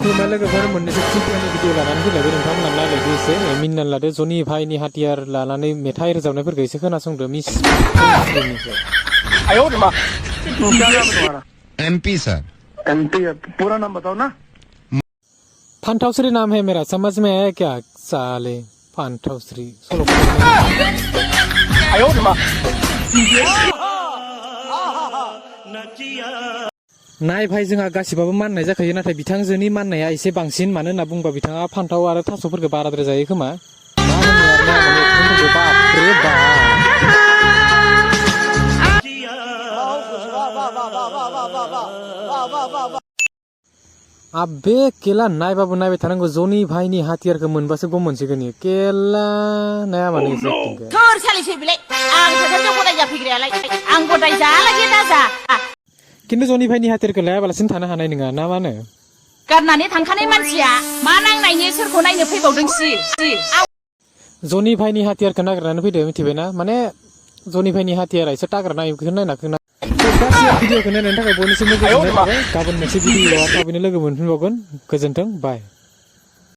खुलुमबाय लोगोफोर मोननैसो टिभिनि भिडिअ लानानै फैलायबाय नोंथांमोना नायलायदो एसे मिनिनानै लादो जनि भाइनि हाथियार लानानै मेथाइ रोजाबनायफोरखौ एसे खोनासंदो मिस क्या नाम है तुम्हारा? एमपी सर। एमपी है, पूरा नाम बताओ ना। फान्थावस्री नाम है मेरा समझ में आया क्या साले फान्थावस्री सल' नाय भाई जोंहा गासिबाबो माननाय जाखायो नाथाय बिथांजोनि माननाया एसे बांसिन मानो होनना बुंबा बिथाङा फान्थाव आरो थास'फोरखौ बाराद्राय जायो खोमा मा होनो आरो ना माने एक्टिंफोरखौ बापरे बाप आबे केला नायबाबो नायबाय थानांगौ जनि भाइनि हाथियारखौ मोनबासो गम मोनसिगोन केला नाया माने एसे एक्टिंखौ सोर सालिसै बेलाय आं साथामजों गदाय जाफैग्रायालाय आं गदाय जालागे दाजा खिन्थु जनि भाइनि हाथियारखौ लायाबालासिनो थानो हानाय नङा ना मा होनो गारनानै थांखानाय मानसिया मा नांनायनि सोरखौ नायनो फैबावदोंसि जनि भाइनि हाथियारखौ नागिरनानै फैदो मिथिबायना माने जनि भाइनि हाथियारा एसे टाग्रा नायखौ नायनाखोना भिडिअखौ नायनायनि थाखाय बयनिसिमबो गोजोननाय थाबाय गाबोन मोनसे भिडिअ'आ थाबैनो लोगो मोनफिनबावगोन गोजोन्थों बाय।